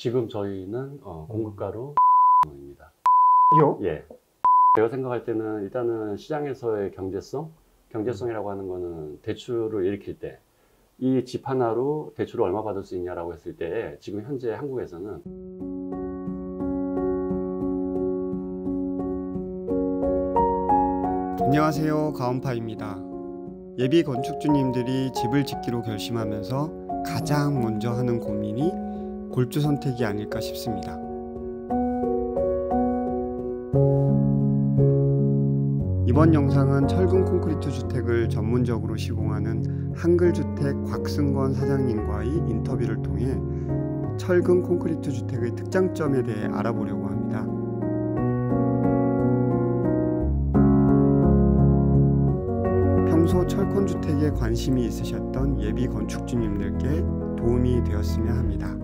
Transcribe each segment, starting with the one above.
지금 저희는 공급가로 입니다. 요? 예. 제가 생각할 때는 일단은 시장에서의 경제성이라고 하는 거는 대출을 일으킬 때 이 집 하나로 대출을 얼마 받을 수 있냐라고 했을 때 지금 현재 한국에서는 안녕하세요, 가온파입니다. 예비 건축주님들이 집을 짓기로 결심하면서 가장 먼저 하는 고민이 골조 선택이 아닐까 싶습니다. 이번 영상은 철근 콘크리트 주택을 전문적으로 시공하는 한글주택 곽승권 사장님과의 인터뷰를 통해 철근 콘크리트 주택의 특장점에 대해 알아보려고 합니다. 평소 철콘주택에 관심이 있으셨던 예비 건축주님들께 도움이 되었으면 합니다.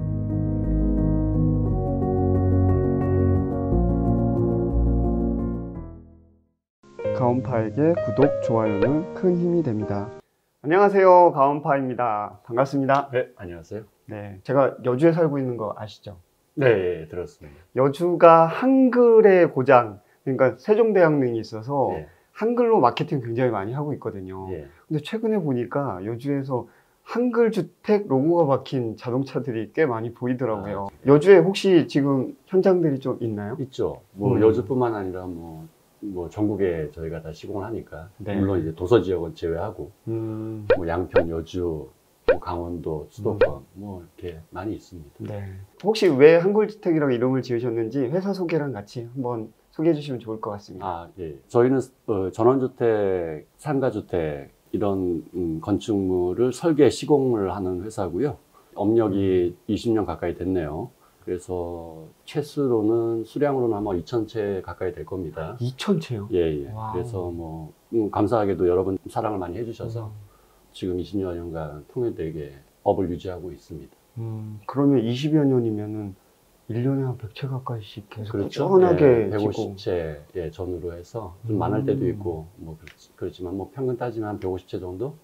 가온파에게 구독, 좋아요는 큰 힘이 됩니다. 안녕하세요, 가온파입니다. 반갑습니다. 네, 안녕하세요. 네, 제가 여주에 살고 있는 거 아시죠? 네, 들었습니다. 여주가 한글의 고장, 그러니까 세종대왕릉이 있어서 예. 한글로 마케팅 굉장히 많이 하고 있거든요. 예. 근데 최근에 보니까 여주에서 한글 주택 로고가 박힌 자동차들이 꽤 많이 보이더라고요. 여주에 혹시 지금 현장들이 좀 있나요? 있죠. 뭐 여주뿐만 아니라 뭐 전국에 저희가 다 시공을 하니까 네. 물론 이제 도서 지역은 제외하고 뭐 양평, 여주, 뭐 강원도, 수도권 뭐 이렇게 많이 있습니다. 네. 혹시 왜 한글주택이라고 이름을 지으셨는지 회사 소개랑 같이 한번 소개해 주시면 좋을 것 같습니다. 아, 예. 저희는 전원주택, 상가주택 이런 건축물을 설계, 시공을 하는 회사고요. 업력이 20년 가까이 됐네요. 그래서 채수로는 수량으로는 아마 2,000채 가까이 될 겁니다. 2,000채요? 예, 예. 와우. 그래서 뭐 감사하게도 여러분 사랑을 많이 해주셔서 지금 20여 년간 통일되게 업을 유지하고 있습니다. 그러면 20여 년이면은 1년에 한 100채 가까이씩 계속 그렇죠. 꾸준하게 예, 지고 150채 예, 전후로 해서 좀 많을 때도 있고 뭐 그렇지만 뭐 평균 따지면 한 150채 정도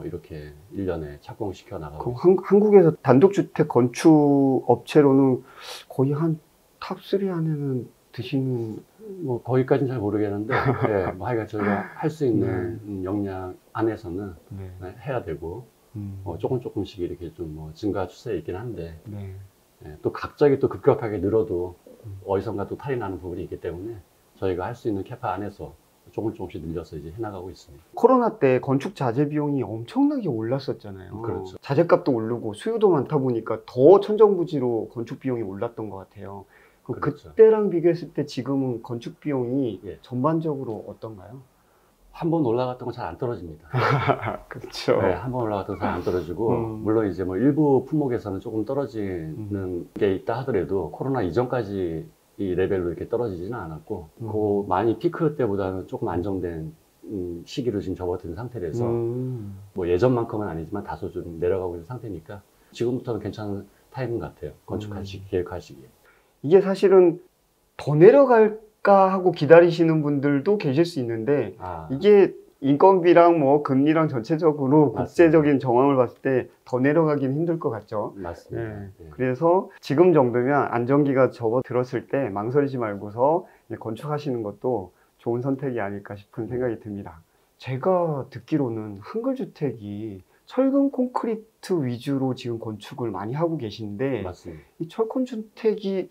이렇게 1년에 착공시켜 나가고 그럼 한국에서 단독주택 건축 업체로는 거의 한 탑3 안에는 드시는 뭐 거기까지는 잘 모르겠는데 예, 뭐 하여간 저희가 할 수 있는 역량 안에서는 네. 해야 되고 조금씩 이렇게 좀 뭐 증가 추세에 있긴 한데 네. 예, 또 갑자기 또 급격하게 늘어도 어디선가 또 탈이 나는 부분이 있기 때문에 저희가 할 수 있는 캐파 안에서 조금씩 늘려서 이제 해나가고 있습니다. 코로나 때 건축 자재 비용이 엄청나게 올랐었잖아요. 그렇죠. 자재값도 오르고 수요도 많다 보니까 더 천정부지로 건축 비용이 올랐던 것 같아요. 그럼 그렇죠. 그때랑 비교했을 때 지금은 건축 비용이 예. 전반적으로 어떤가요? 한 번 올라갔던 건 잘 안 떨어집니다. 그렇죠. 네, 한 번 올라갔던 건 잘 안 떨어지고 물론 이제 뭐 일부 품목에서는 조금 떨어지는 게 있다 하더라도 코로나 이전까지 이 레벨로 이렇게 떨어지지는 않았고 그 많이 피크 때보다는 조금 안정된 시기를 지금 접어든 상태라서 뭐 예전만큼은 아니지만 다소 좀 내려가고 있는 상태니까 지금부터는 괜찮은 타이밍 같아요. 건축하시기, 계획하시기에. 이게 사실은 더 내려갈까 하고 기다리시는 분들도 계실 수 있는데 이게 인건비랑 뭐 금리랑 전체적으로 맞습니다. 국제적인 정황을 봤을 때 더 내려가긴 힘들 것 같죠. 맞습니다. 네. 예. 그래서 지금 정도면 안정기가 접어들었을 때 망설이지 말고서 건축하시는 것도 좋은 선택이 아닐까 싶은 생각이 듭니다. 제가 듣기로는 한글주택이 철근 콘크리트 위주로 지금 건축을 많이 하고 계신데 맞습니다. 이 철콘주택이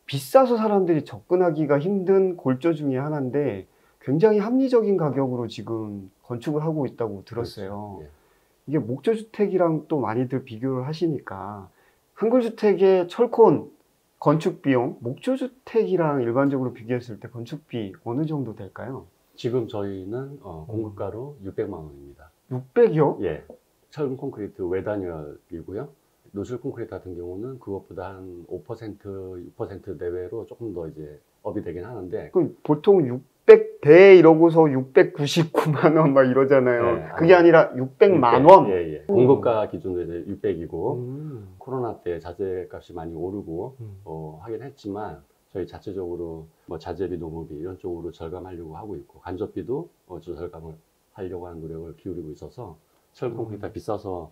비싸서 사람들이 접근하기가 힘든 골조 중에 하나인데 굉장히 합리적인 가격으로 지금 건축을 하고 있다고 들었어요. 그렇죠. 예. 이게 목조주택이랑 또 많이들 비교를 하시니까 한글주택의 철콘 건축비용, 목조주택이랑 일반적으로 비교했을 때 건축비 어느 정도 될까요? 지금 저희는 공급가로 600만 원입니다. 600이요? 예. 철근 콘크리트 외단열이고요. 노즐 콘크리트 같은 경우는 그것보다 한 5%, 6% 내외로 조금 더 이제 업이 되긴 하는데 그럼 보통 600대 이러고서 699만 원 막 이러잖아요. 네, 그게 아니라 600만 원. 예, 예. 공급가 기준으로 이제 600이고 코로나 때 자재 값이 많이 오르고 하긴 했지만 저희 자체적으로 뭐 자재비, 노무비 이런 쪽으로 절감하려고 하고 있고 간접비도 절감을 하려고 하는 노력을 기울이고 있어서 철콘크리트가 비싸서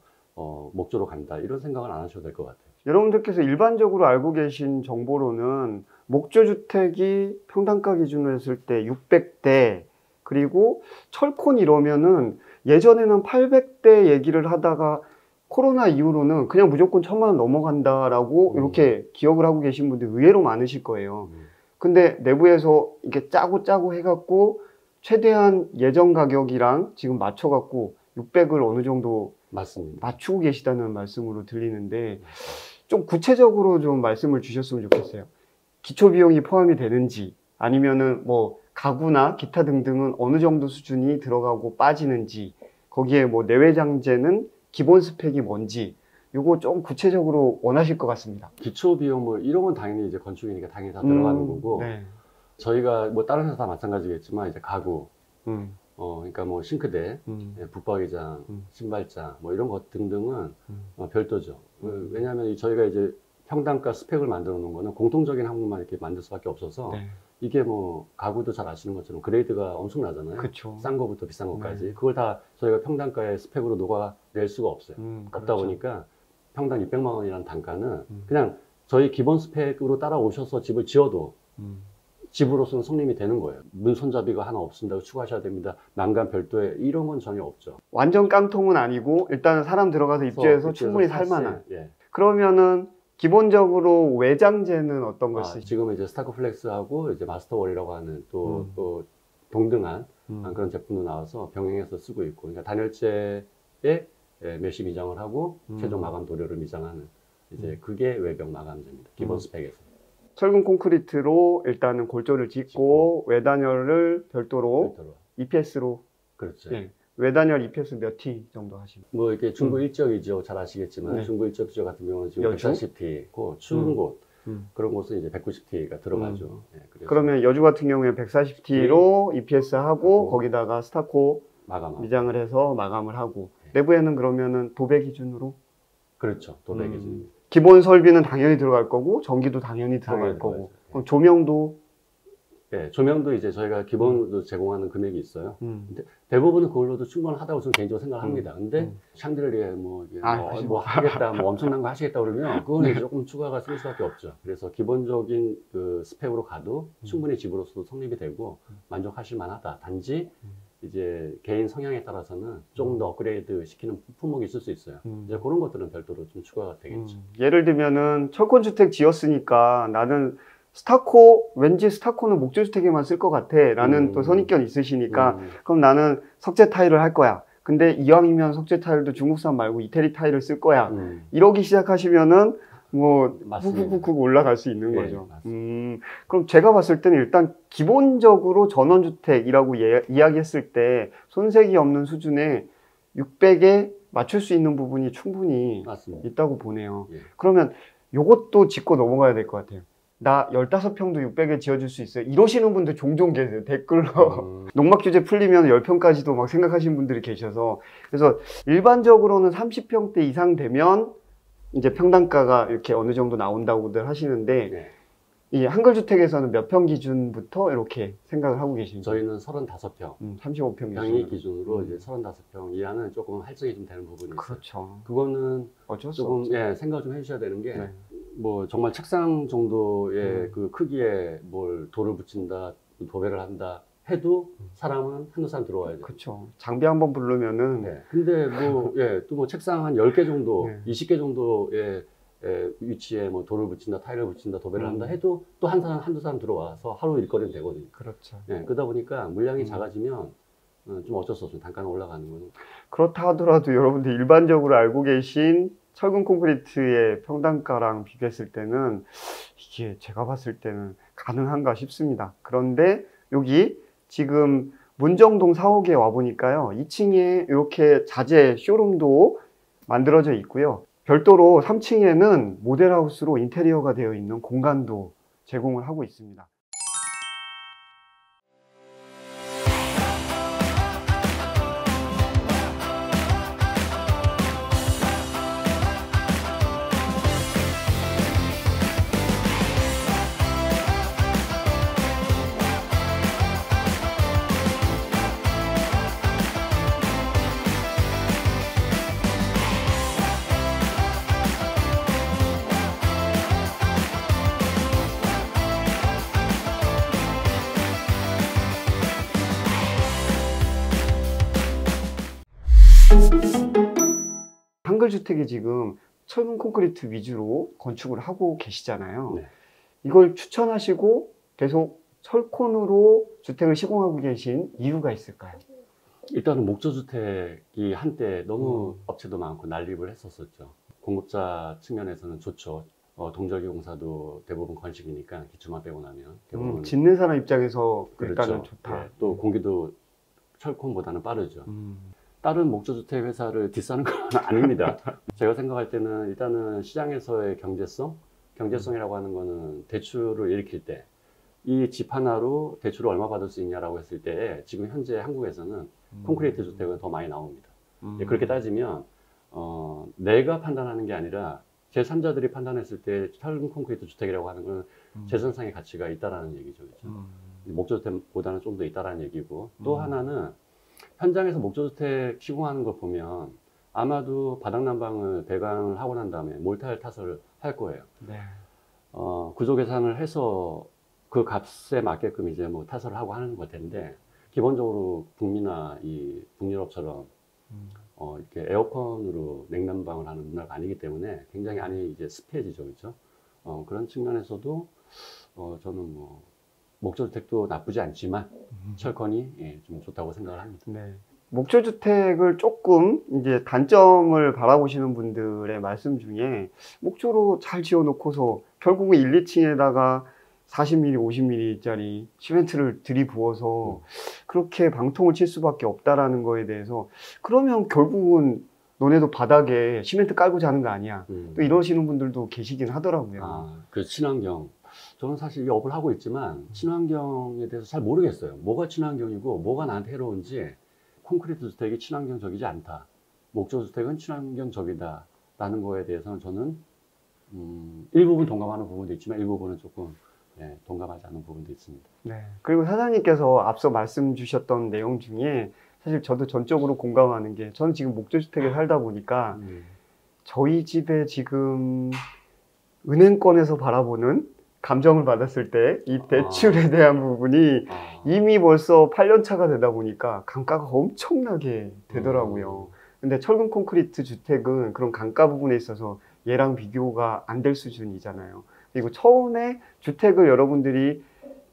목조로 간다 이런 생각은 안 하셔도 될 것 같아요. 여러분들께서 일반적으로 알고 계신 정보로는 목조주택이 평당가 기준으로 했을 때 600대, 그리고 철콘 이러면은 예전에는 800대 얘기를 하다가 코로나 이후로는 그냥 무조건 1000만 원 넘어간다라고 이렇게 기억을 하고 계신 분들 의외로 많으실 거예요. 근데 내부에서 이렇게 짜고 해갖고 최대한 예전 가격이랑 지금 맞춰갖고 600을 어느 정도 맞습니다. 맞추고 계시다는 말씀으로 들리는데 좀 구체적으로 좀 말씀을 주셨으면 좋겠어요. 기초 비용이 포함이 되는지, 아니면은 뭐 가구나 기타 등등은 어느 정도 수준이 들어가고 빠지는지, 거기에 뭐 내외장재는 기본 스펙이 뭔지, 요거 좀 구체적으로 원하실 것 같습니다. 기초 비용 뭐 이런 건 당연히 이제 건축이니까 당연히 다 들어가는 거고, 네. 저희가 뭐 다른 회사 다 마찬가지겠지만 이제 가구, 그러니까 뭐 싱크대, 붙박이장, 신발장 뭐 이런 것 등등은 별도죠. 왜냐하면 저희가 이제 평당가 스펙을 만들어 놓은 거는 공통적인 항목만 이렇게 만들 수밖에 없어서, 네. 이게 뭐 가구도 잘 아시는 것처럼 그레이드가 엄청나잖아요. 그쵸. 싼 거부터 비싼 것까지. 네. 그걸 다 저희가 평당가의 스펙으로 녹아낼 수가 없어요. 없다 그렇죠. 보니까 평당 600만 원이라는 단가는 그냥 저희 기본 스펙으로 따라오셔서 집을 지어도 집으로서는 성립이 되는 거예요. 문 손잡이가 하나 없습니다. 추가하셔야 됩니다. 난간 별도에 이런 건 전혀 없죠. 완전 깡통은 아니고 일단은 사람 들어가서 입주해서 충분히 살만한. 예. 그러면은 기본적으로 외장재는 어떤 걸 쓰시죠? 지금 이제 스타크 플렉스하고 이제 마스터월이라고 하는 또 동등한 그런 제품도 나와서 병행해서 쓰고 있고, 그러니까 단열재에 메쉬 미장을 하고 최종 마감 도료를 미장하는 이제 그게 외벽 마감재입니다. 기본 스펙에서. 철근 콘크리트로 일단은 골조를 짓고 외단열을 별도로 EPS로. 그렇죠. 예. 외단열 EPS 몇 T 정도 하십니까? 뭐 이렇게 중부 일적이죠. 잘 아시겠지만 네. 중부 일적 지역 같은 경우는 지금 여주? 140T고 추운 곳 그런 곳은 이제 190T가 들어가죠. 예, 그래서 그러면 여주 같은 경우에 140T로 EPS 하고 거기다가 스타코 미장을 해서 마감을 하고, 내부에는 그러면은 도배 기준으로? 그렇죠. 도배 기준. 기본 설비는 당연히 들어갈 거고 전기도 당연히 들어갈 거고. 그럼 조명도? 네, 조명도 이제 저희가 기본으로 제공하는 금액이 있어요. 근데 대부분은 그걸로도 충분하다고 저는 개인적으로 생각합니다. 근데 샹들리에 뭐 하겠다, 뭐 엄청난 거 하시겠다 그러면 그건 이제 조금 추가가 생길 수밖에 없죠. 그래서 기본적인 그 스펙으로 가도 충분히 집으로서도 성립이 되고 만족하실 만하다. 단지 이제 개인 성향에 따라서는 조금 더 업그레이드 시키는 품목이 있을 수 있어요. 이제 그런 것들은 별도로 좀 추가가 되겠죠. 예를 들면은 철권주택 지었으니까 나는 스타코, 왠지 스타코는 목조주택에만 쓸 것 같아 라는 또 선입견 있으시니까 그럼 나는 석재 타일을 할 거야. 근데 이왕이면 석재 타일도 중국산 말고 이태리 타일을 쓸 거야. 이러기 시작하시면은 뭐 훅훅훅 올라갈 수 있는 거죠. 그럼 제가 봤을 때는 일단 기본적으로 전원주택이라고 이야기했을 때 손색이 없는 수준의 600에 맞출 수 있는 부분이 충분히 있다고 보네요. 그러면 요것도 짚고 넘어가야 될 것 같아요. 나 15평도 600에 지어줄 수 있어요. 이러시는 분들 종종 계세요. 댓글로. 농막 규제 풀리면 10평까지도 막 생각하시는 분들이 계셔서. 그래서 일반적으로는 30평대 이상 되면 이제 평당가가 이렇게 어느 정도 나온다고들 하시는데, 이 한글주택에서는 몇 평 기준부터 이렇게 생각을 하고 계십니까? 저희는 35평. 35평 평이 기준으로 이제 35평 이하는 조금 할증이 좀 되는 부분이 있어요. 그렇죠. 그거는 어쩔 수 조금 없죠. 생각을 좀 해주셔야 되는 게, 뭐 정말 책상 정도의 그 크기에 뭘 돌을 붙인다, 도배를 한다 해도 사람은 한두 사람 들어와야 돼요. 그렇죠. 장비 한번 부르면은. 근데 뭐 또 뭐 책상 한 10개 정도, 20개 정도의 위치에 뭐 돌을 붙인다, 타일을 붙인다, 도배를 한다 해도 또 한두 사람 들어와서 하루 일거리는 되거든요. 그렇죠. 그러다 보니까 물량이 작아지면 좀 어쩔 수 없어요. 단가는 올라가는 거는. 그렇다 하더라도 여러분들 일반적으로 알고 계신 철근 콘크리트의 평당가랑 비교했을 때는 이게 제가 봤을 때는 가능한가 싶습니다. 그런데 여기 지금 문정동 4호기에 와보니까요, 2층에 이렇게 자재 쇼룸도 만들어져 있고요. 별도로 3층에는 모델하우스로 인테리어가 되어 있는 공간도 제공을 하고 있습니다. 한글 주택이 지금 철근 콘크리트 위주로 건축을 하고 계시잖아요. 네. 이걸 추천하시고 계속 철콘으로 주택을 시공하고 계신 이유가 있을까요? 일단은 목조주택이 한때 너무 업체도 많고 난립을 했었었죠. 공급자 측면에서는 좋죠. 동절기 공사도 대부분 건식이니까 기초만 빼고 나면 대부분 짓는 사람 입장에서 그렇죠. 일단은 좋다. 예, 또 공기도 철콘보다는 빠르죠. 다른 목조주택 회사를 디스하는 건 아닙니다. 제가 생각할 때는 일단은 시장에서의 경제성이라고 하는 거는 대출을 일으킬 때 이 집 하나로 대출을 얼마 받을 수 있냐라고 했을 때 지금 현재 한국에서는 콘크리트 주택은 더 많이 나옵니다. 그렇게 따지면 내가 판단하는 게 아니라 제3자들이 판단했을 때 철근 콘크리트 주택이라고 하는 건 재산상의 가치가 있다라는 얘기죠. 그렇죠? 목조주택보다는 좀 더 있다라는 얘기고 또 하나는 현장에서 목조주택 시공하는 걸 보면 아마도 바닥난방을 배관을 하고 난 다음에 몰타일 타설을 할 거예요. 네. 구조 계산을 해서 그 값에 맞게끔 이제 뭐 타설을 하고 하는 걸 텐데 기본적으로 북미나 이 북유럽처럼 이렇게 에어컨으로 냉난방을 하는 문화가 아니기 때문에 굉장히 안이 이제 습해지죠, 그렇죠? 그런 측면에서도 저는 뭐 목조주택도 나쁘지 않지만 철건이 좀 좋다고 생각을 합니다. 네. 목조주택을 조금 이제 단점을 바라보시는 분들의 말씀 중에 목조로 잘 지어놓고서 결국은 1, 2층에다가 40mm, 50mm짜리 시멘트를 들이부어서 그렇게 방통을 칠 수밖에 없다라는 거에 대해서 그러면 결국은 너네도 바닥에 시멘트 깔고 자는 거 아니야. 또 이러시는 분들도 계시긴 하더라고요. 그 친환경. 저는 사실 이 업을 하고 있지만 친환경에 대해서 잘 모르겠어요. 뭐가 친환경이고 뭐가 나한테 해로운지. 콘크리트 주택이 친환경적이지 않다. 목조주택은 친환경적이다. 라는 거에 대해서는 저는 일부분 동감하는 부분도 있지만 일부분은 조금 동감하지 않는 부분도 있습니다. 네. 그리고 사장님께서 앞서 말씀 주셨던 내용 중에 사실 저도 전적으로 공감하는 게 저는 지금 목조주택에 살다 보니까 저희 집에 지금 은행권에서 바라보는 감정을 받았을 때 이 대출에 대한 부분이 이미 벌써 8년 차가 되다 보니까 감가가 엄청나게 되더라고요. 근데 철근 콘크리트 주택은 그런 감가 부분에 있어서 얘랑 비교가 안 될 수준이잖아요. 그리고 처음에 주택을 여러분들이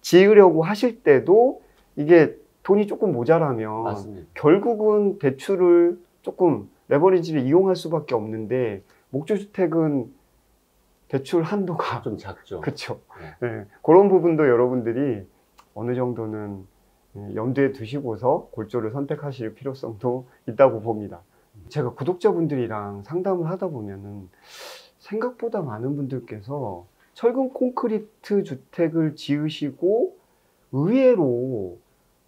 지으려고 하실 때도 이게 돈이 조금 모자라면 맞습니다. 결국은 대출을 조금 레버리지를 이용할 수밖에 없는데 목조주택은 대출 한도가 좀 작죠. 그렇죠. 네. 그런 부분도 여러분들이 어느 정도는 염두에 두시고서 골조를 선택하실 필요성도 있다고 봅니다. 제가 구독자분들이랑 상담을 하다 보면은 생각보다 많은 분들께서 철근 콘크리트 주택을 지으시고 의외로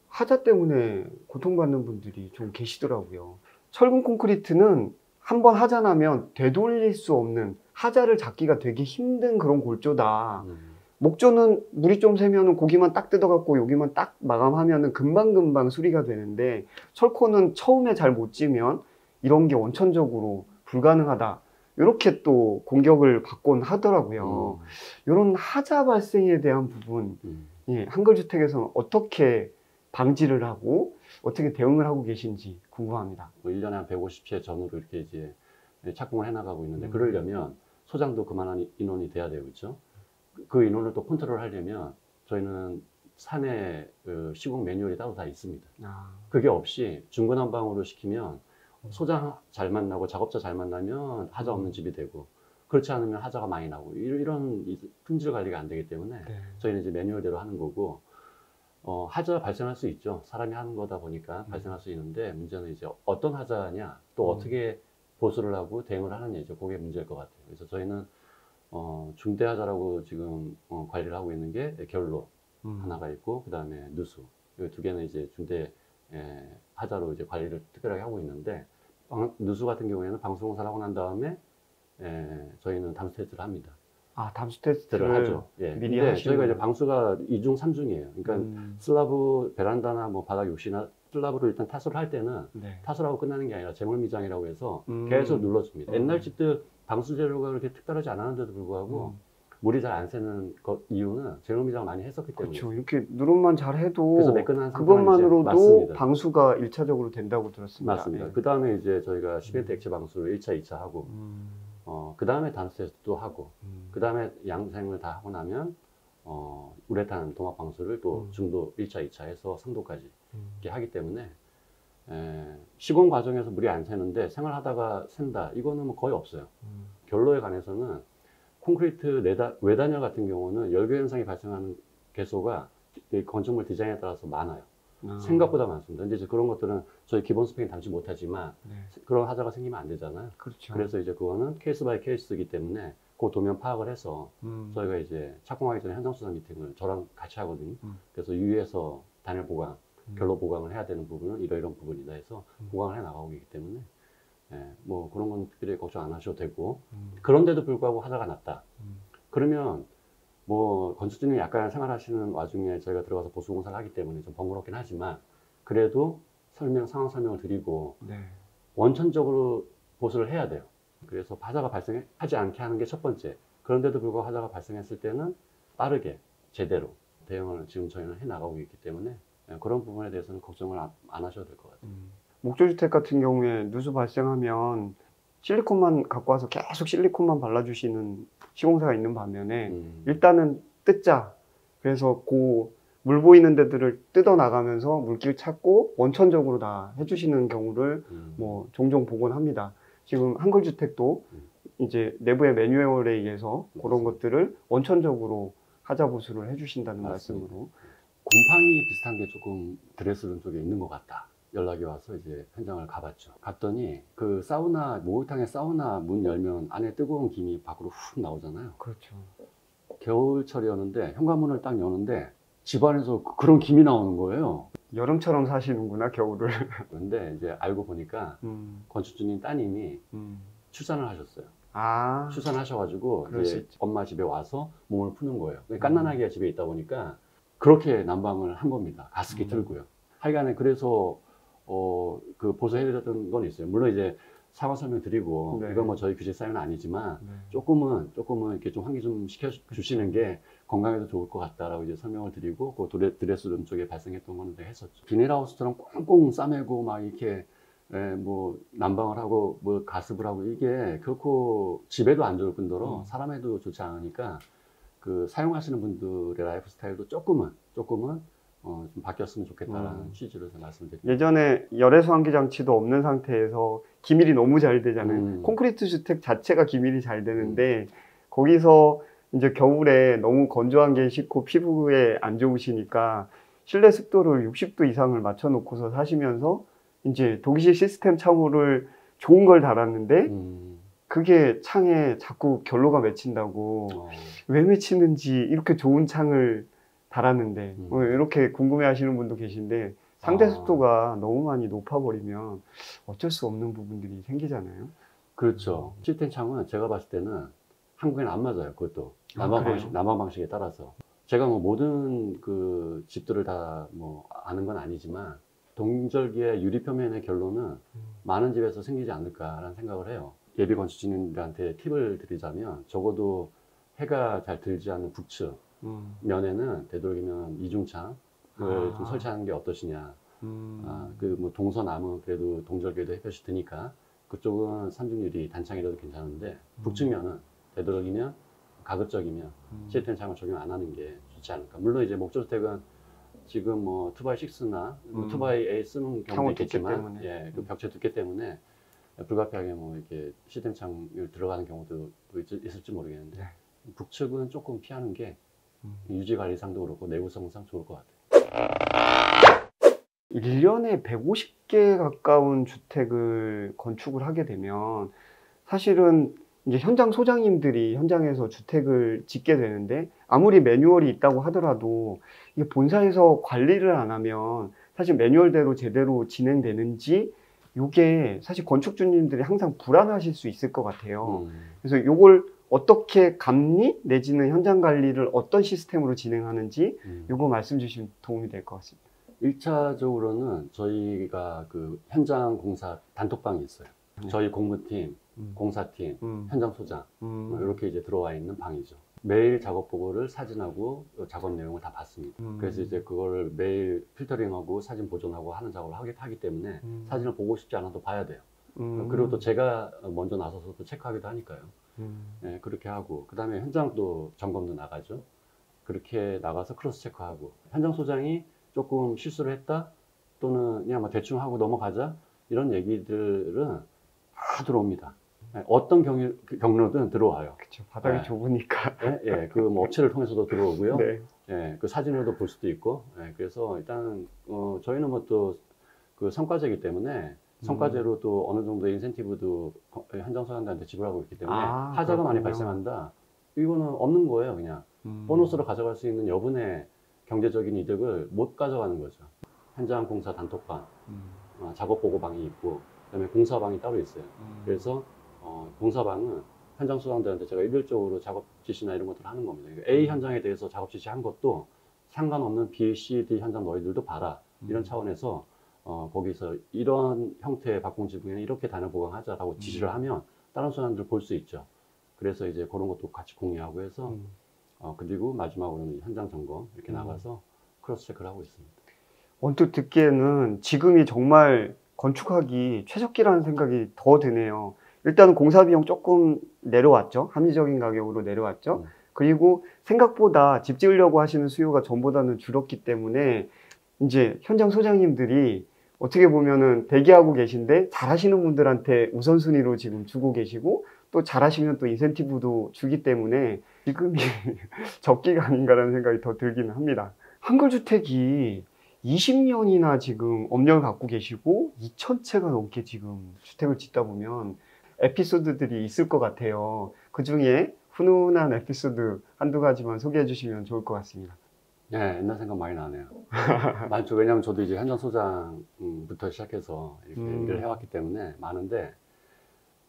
하자 때문에 고통받는 분들이 좀 계시더라고요. 철근 콘크리트는 한번 하자 나면 되돌릴 수 없는 하자를 잡기가 되게 힘든 그런 골조다. 목조는 물이 좀 새면은 고기만 딱 뜯어갖고 여기만 딱 마감하면은 금방금방 수리가 되는데 철코는 처음에 잘 못 지면 이런 게 원천적으로 불가능하다. 이렇게 또 공격을 받곤 하더라고요. 이런 하자 발생에 대한 부분, 한글주택에서는 어떻게 방지를 하고 어떻게 대응을 하고 계신지 궁금합니다. 뭐 1년에 한 150채 전후로 이렇게 이제 착공을 해나가고 있는데 그러려면 소장도 그만한 인원이 돼야 되고 있죠. 그 인원을 또 컨트롤 하려면 저희는 사내 그 시공 매뉴얼이 따로 다 있습니다. 그게 없이 중구난방으로 시키면 소장 잘 만나고 작업자 잘 만나면 하자 없는 집이 되고 그렇지 않으면 하자가 많이 나고 이런 품질 관리가 안 되기 때문에 저희는 이제 매뉴얼대로 하는 거고 하자가 발생할 수 있죠. 사람이 하는 거다 보니까 발생할 수 있는데 문제는 이제 어떤 하자냐 또 어떻게 보수를 하고 대응을 하느냐죠. 그게 문제일 것 같아요. 그래서 저희는 중대하자라고 지금 관리를 하고 있는 게 결로 하나가 있고 그 다음에 누수 이 두 개는 이제 중대 하자로 이제 관리를 특별하게 하고 있는데 누수 같은 경우에는 방수공사를 하고 난 다음에 저희는 담수 테스트를 합니다. 담수 테스트를 하죠. 미리 근데 하시는 저희가 이제 방수가 2중 3중이에요. 그러니까 슬라브 베란다나 뭐 바닥 욕실이나 슬라브를 일단 타설을 할 때는 타설하고 끝나는 게 아니라 재물미장이라고 해서 계속 눌러줍니다. 옛날 집들 방수 재료가 그렇게 특별하지 않았는데도 불구하고 물이 잘 안 새는 것 이유는 제로 미장을 많이 했었기 때문에. 그렇죠. 이렇게 누름만 잘 해도 그래서 매끈한 상태가 그것만으로도 이제 맞습니다. 방수가 1차적으로 된다고 들었습니다. 맞습니다. 네. 그 다음에 이제 저희가 시멘트 액체 방수를 1차, 2차 하고, 그 다음에 단수테스트도 하고, 그 다음에 양생을 다 하고 나면, 우레탄 동학 방수를 또 중도 1차, 2차 해서 3도까지 이렇게 하기 때문에, 시공 과정에서 물이 안 새는데 생활하다가 샌다. 이거는 뭐 거의 없어요. 결로에 관해서는 콘크리트 외단열 같은 경우는 열교 현상이 발생하는 개소가 이 건축물 디자인에 따라서 많아요. 생각보다 많습니다. 근데 이제 그런 것들은 저희 기본 스펙이 담지 못하지만 네. 그런 하자가 생기면 안 되잖아요. 그렇죠. 그래서 이제 그거는 케이스 바이 케이스이기 때문에 그 도면 파악을 해서 저희가 이제 착공하기 전에 현장 수상 미팅을 저랑 같이 하거든요. 그래서 유의해서 단열 보강, 결로 보강을 해야 되는 부분은 이런 부분이다 해서 보강을 해 나가고 있기 때문에 뭐 그런 건 특별히 걱정 안 하셔도 되고 그런데도 불구하고 하자가 났다. 그러면 뭐 건축주님이 약간 생활하시는 와중에 저희가 들어가서 보수 공사를 하기 때문에 좀 번거롭긴 하지만 그래도 상황 설명을 드리고 네. 원천적으로 보수를 해야 돼요. 그래서 하자가 발생하지 않게 하는 게 첫 번째. 그런데도 불구하고 하자가 발생했을 때는 빠르게 제대로 대응을 지금 저희는 해 나가고 있기 때문에 그런 부분에 대해서는 걱정을 안 하셔도 될 것 같아요. 목조주택 같은 경우에 누수 발생하면 실리콘만 갖고 와서 계속 실리콘만 발라주시는 시공사가 있는 반면에 일단은 뜯자. 그래서 물 보이는 데들을 뜯어 나가면서 물길 찾고 원천적으로 다 해주시는 경우를 뭐 종종 보곤 합니다. 지금 한글주택도 이제 내부의 매뉴얼에 의해서 그런 것들을 원천적으로 하자 보수를 해주신다는 맞습니다. 말씀으로. 곰팡이 비슷한 게 조금 드레스룸 쪽에 있는 것 같다. 연락이 와서 이제 현장을 가봤죠. 갔더니 그 목욕탕의 사우나 문 열면 안에 뜨거운 김이 밖으로 훅 나오잖아요. 그렇죠. 겨울철이었는데 현관문을 딱 여는데 집안에서 그런 김이 나오는 거예요. 여름처럼 사시는구나, 겨울을. 그런데 이제 알고 보니까 건축주님 따님이 출산을 하셨어요. 출산하셔가지고 이제 엄마 집에 와서 몸을 푸는 거예요. 갓난아기가 집에 있다 보니까 그렇게 난방을 한 겁니다. 가습기 틀고요. 하여간에 그래서 그 보수해드렸던 건 있어요. 물론 이제 사과 설명 드리고 네. 이건 뭐 저희 규제 사유는 아니지만 조금은 이렇게 좀 환기 좀 시켜주시는 게 건강에도 좋을 것 같다라고 이제 설명을 드리고 그 드레스룸 쪽에 발생했던 거는 했었죠. 비닐하우스처럼 꽁꽁 싸매고 막 이렇게 뭐 난방을 하고 뭐 가습을 하고 이게 결코 집에도 안 좋을 뿐더러 사람에도 좋지 않으니까 그 사용하시는 분들의 라이프 스타일도 조금은 좀 바뀌었으면 좋겠다라는 취지로 말씀드립니다. 예전에 열애수 환기 장치도 없는 상태에서 기밀이 너무 잘 되잖아요. 콘크리트 주택 자체가 기밀이 잘 되는데 거기서 이제 겨울에 너무 건조한 게 싫고 피부에 안 좋으시니까 실내 습도를 60도 이상을 맞춰 놓고서 사시면서 이제 독일 시스템 창호를 좋은 걸 달았는데 그게 창에 자꾸 결로가 맺힌다고 왜 맺히는지 이렇게 좋은 창을 달았는데 이렇게 궁금해 하시는 분도 계신데 상대 습도가 너무 많이 높아버리면 어쩔 수 없는 부분들이 생기잖아요. 그렇죠. 시스템 창은 제가 봤을 때는 한국에는 안 맞아요. 그것도 난방 방식에 따라서 제가 뭐 모든 그 집들을 다 뭐 아는 건 아니지만 동절기의 유리 표면의 결로는 많은 집에서 생기지 않을까라는 생각을 해요. 예비 건축주님들한테 팁을 드리자면 적어도 해가 잘 들지 않는 북측 면에는 되도록이면 이중창을 좀 설치하는 게 어떠시냐. 그 뭐 동서남은 그래도 동절기에도 햇볕이 드니까 그쪽은 삼중유리 단창이라도 괜찮은데 북측면은 되도록이면 가급적이면 시스템 창을 적용 안 하는 게 좋지 않을까. 물론 이제 목조주택은 지금 뭐 2x6나 2x8 쓰는 경우도 있겠지만 그 벽체 두께 때문에 불가피하게 뭐 이렇게 시스템 창을 들어가는 경우도 있을지 모르겠는데 북측은 조금 피하는 게 유지 관리상도 그렇고 내구성상 좋을 것 같아요. 1년에 150개 가까운 주택을 건축을 하게 되면 사실은 이제 현장 소장님들이 현장에서 주택을 짓게 되는데 아무리 매뉴얼이 있다고 하더라도 이게 본사에서 관리를 안 하면 사실 매뉴얼대로 제대로 진행되는지 이게 사실 건축주님들이 항상 불안하실 수 있을 것 같아요. 그래서 이걸 어떻게 감리 내지는 현장 관리를 어떤 시스템으로 진행하는지 이거 말씀 주시면 도움이 될 것 같습니다. 1차적으로는 저희가 그 현장 공사 단톡방이 있어요. 저희 공무팀, 공사팀, 현장 소장 이렇게 이제 들어와 있는 방이죠. 매일 작업 보고를 사진하고 작업 내용을 다 받습니다. 그래서 이제 그걸 매일 필터링하고 사진 보존하고 하는 작업을 하기 때문에 사진을 보고 싶지 않아도 봐야 돼요. 그리고 또 제가 먼저 나서서 또 체크하기도 하니까요. 네, 그렇게 하고 그 다음에 현장도 점검도 나가죠. 그렇게 나가서 크로스 체크하고 현장 소장이 조금 실수를 했다 또는 그냥 뭐 대충 하고 넘어가자 이런 얘기들은 다 들어옵니다. 네, 어떤 경로든 들어와요. 그렇죠. 바닥이 네. 좁으니까. 예, 예, 그 뭐 업체를 통해서도 들어오고요. 네. 예, 그 사진으로도 볼 수도 있고. 예, 그래서 일단 저희는 뭐 또 그 성과제이기 때문에 성과제로 또 어느 정도 인센티브도 현장 소장들한테 지불하고 있기 때문에 하자가 많이 그렇군요. 발생한다. 이거는 없는 거예요, 그냥. 보너스로 가져갈 수 있는 여분의 경제적인 이득을 못 가져가는 거죠. 현장 공사 단톡방, 작업 보고방이 있고, 그다음에 공사방이 따로 있어요. 그래서 공사방은 현장 소장들한테 제가 일률적으로 작업 지시나 이런 것들을 하는 겁니다. 그러니까 A 현장에 대해서 작업 지시한 것도 상관없는 B, C, D 현장 너희들도 봐라. 이런 차원에서 거기서 이런 형태의 박공 지붕에는 이렇게 단열 보강하자라고 지시를 하면 다른 소장들 볼 수 있죠. 그래서 이제 그런 것도 같이 공유하고 해서 그리고 마지막으로는 현장 점검 이렇게 나가서 크로스 체크를 하고 있습니다. 언뜻 듣기에는 지금이 정말 건축하기 최적기라는 생각이 더 드네요. 일단 공사 비용 조금 내려왔죠. 합리적인 가격으로 내려왔죠. 그리고 생각보다 집 지으려고 하시는 수요가 전보다는 줄었기 때문에 이제 현장 소장님들이 어떻게 보면은 대기하고 계신데 잘하시는 분들한테 우선순위로 지금 주고 계시고 또 잘하시면 또 인센티브도 주기 때문에 지금이 적기가 아닌가라는 생각이 더 들기는 합니다. 한글주택이 20년이나 지금 업력을 갖고 계시고 2,000채가 넘게 지금 주택을 짓다 보면 에피소드들이 있을 것 같아요. 그 중에 훈훈한 에피소드 한두 가지만 소개해 주시면 좋을 것 같습니다. 네, 옛날 생각 많이 나네요. 많죠. 왜냐면 저도 이제 현장 소장부터 시작해서 이렇게 일을 해왔기 때문에 많은데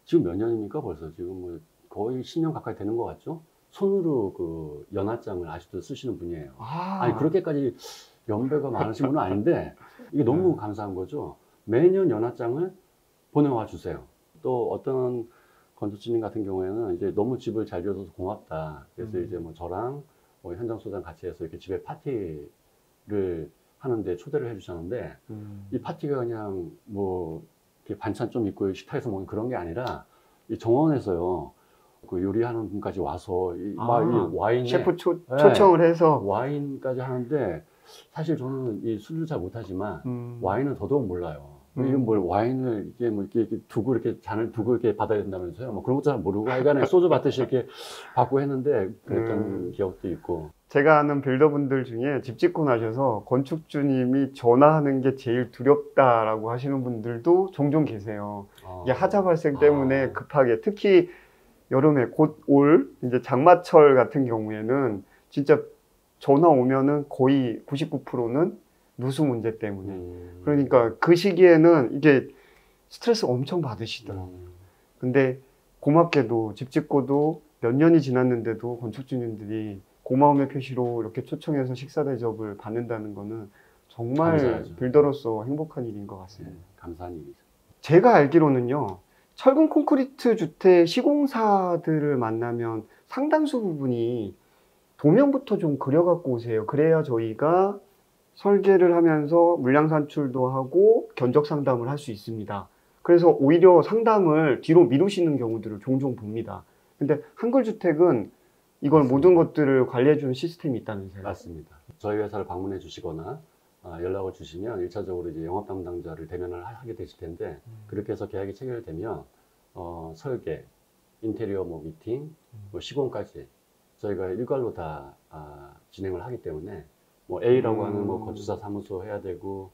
지금 몇 년입니까? 벌써 지금 뭐 거의 10년 가까이 되는 것 같죠? 손으로 그 연하장을 아직도 쓰시는 분이에요. 아니 그렇게까지 연배가 많으신 분은 아닌데 이게 너무 감사한 거죠. 매년 연하장을 보내와 주세요. 또 어떤 건축주님 같은 경우에는 이제 너무 집을 잘 지어줘서 고맙다. 그래서 이제 뭐 저랑 뭐 현장 소장 같이 해서 이렇게 집에 파티를 하는데 초대를 해주셨는데 이 파티가 그냥 뭐 이렇게 반찬 좀 있고 식탁에서 먹는 그런 게 아니라 이 정원에서요 그 요리하는 분까지 와서 막 이 와인에 셰프 초청을 해서 와인까지 하는데 사실 저는 이 술을 잘 못하지만 와인은 더더욱 몰라요. 이건 뭘 와인을 이게 뭐 이렇게 두고 이렇게 잔을 두고 이렇게 받아야 된다면서요? 뭐 그런 것도 잘 모르고 하여간에 소주 받듯이 이렇게 받고 했는데 그랬던 기억도 있고. 제가 아는 빌더분들 중에 집 짓고 나셔서 건축주님이 전화하는 게 제일 두렵다라고 하시는 분들도 종종 계세요. 이게 하자 발생 때문에 급하게 특히 여름에 곧 올 이제 장마철 같은 경우에는 진짜 전화 오면은 거의 99%는 누수 문제 때문에. 그러니까 그 시기에는 이게 스트레스 엄청 받으시더라고요. 근데 고맙게도 집 짓고도 몇 년이 지났는데도 건축주님들이 고마움의 표시로 이렇게 초청해서 식사 대접을 받는다는 거는 정말 감사하죠. 빌더로서 행복한 일인 것 같습니다. 네, 감사한 일이죠. 제가 알기로는요, 철근 콘크리트 주택 시공사들을 만나면 상당수 부분이 도면부터 좀 그려갖고 오세요. 그래야 저희가 설계를 하면서 물량 산출도 하고 견적 상담을 할 수 있습니다. 그래서 오히려 상담을 뒤로 미루시는 경우들을 종종 봅니다. 근데 한글주택은 이걸 맞습니다. 모든 것들을 관리해주는 시스템이 있다면서요? 맞습니다. 저희 회사를 방문해 주시거나 연락을 주시면 1차적으로 이제 영업 담당자를 대면을 하게 되실 텐데 그렇게 해서 계약이 체결되면 설계, 인테리어 뭐 미팅, 뭐 시공까지 저희가 일괄로 다 진행을 하기 때문에 뭐 A라고 하는 뭐 건축사 사무소 해야 되고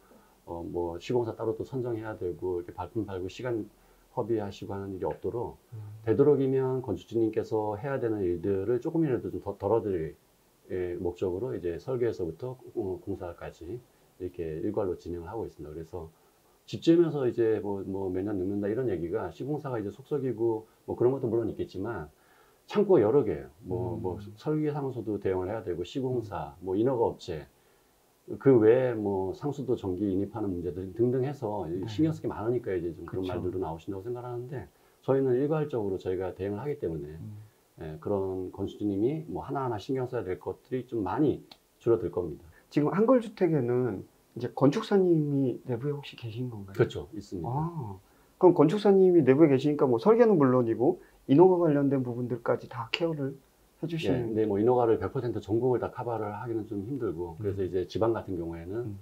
뭐 시공사 따로 또 선정해야 되고 이렇게 발품 팔고 시간 허비하시고 하는 일이 없도록 되도록이면 건축주님께서 해야 되는 일들을 조금이라도 좀 더 덜어드릴 목적으로 이제 설계에서부터 공사까지 이렇게 일괄로 진행을 하고 있습니다. 그래서 집 지으면서 이제 뭐 몇 년 늙는다 이런 얘기가 시공사가 이제 속썩이고 뭐 그런 것도 물론 있겠지만 창구가 여러 개예요. 뭐 설계 사무소도 대응을 해야 되고 시공사, 뭐 인허가 업체 그 외에 뭐 상수도 전기 인입하는 문제들 등등 해서 신경 쓸 게 많으니까 이제 좀 그런 그쵸. 말들도 나오신다고 생각하는데 저희는 일괄적으로 저희가 대응을 하기 때문에 예, 그런 건축주님이 뭐 하나하나 신경 써야 될 것들이 좀 많이 줄어들 겁니다. 지금 한글주택에는 이제 건축사님이 내부에 혹시 계신 건가요? 그렇죠, 있습니다. 아, 그럼 건축사님이 내부에 계시니까 뭐 설계는 물론이고 인허가 관련된 부분들까지 다 케어를 예, 해주시는. 근데 뭐 인허가를 100% 전국을 다 커버를 하기는 좀 힘들고, 그래서 이제 지방 같은 경우에는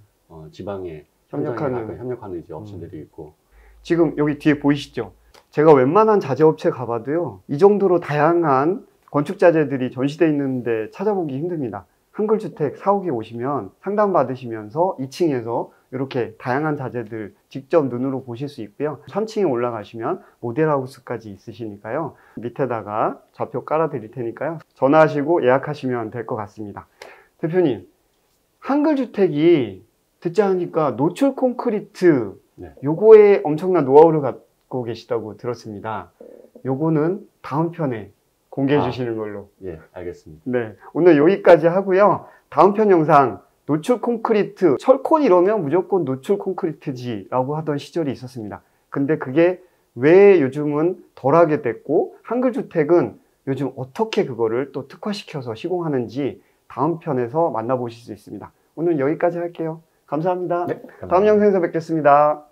지방에 협력하는. 협력하는 이제 업체들이 있고. 지금 여기 뒤에 보이시죠? 제가 웬만한 자재업체 가봐도요, 이 정도로 다양한 건축자재들이 전시되어 있는데 찾아보기 힘듭니다. 한글주택 4호기 오시면 상담 받으시면서 2층에서 이렇게 다양한 자재들 직접 눈으로 보실 수 있고요. 3층에 올라가시면 모델하우스까지 있으시니까요. 밑에다가 좌표 깔아 드릴 테니까요. 전화하시고 예약하시면 될 것 같습니다. 대표님, 한글주택이 듣자 하니까 노출 콘크리트, 네. 요거에 엄청난 노하우를 갖고 계시다고 들었습니다. 요거는 다음 편에 공개해 주시는 걸로. 예, 알겠습니다. 네, 오늘 여기까지 하고요. 다음 편 영상 노출 콘크리트, 철콘 이러면 무조건 노출 콘크리트지라고 하던 시절이 있었습니다. 근데 그게 왜 요즘은 덜하게 됐고 한글주택은 요즘 어떻게 그거를 또 특화시켜서 시공하는지 다음 편에서 만나보실 수 있습니다. 오늘 여기까지 할게요. 감사합니다. 네, 감사합니다. 다음 영상에서 뵙겠습니다.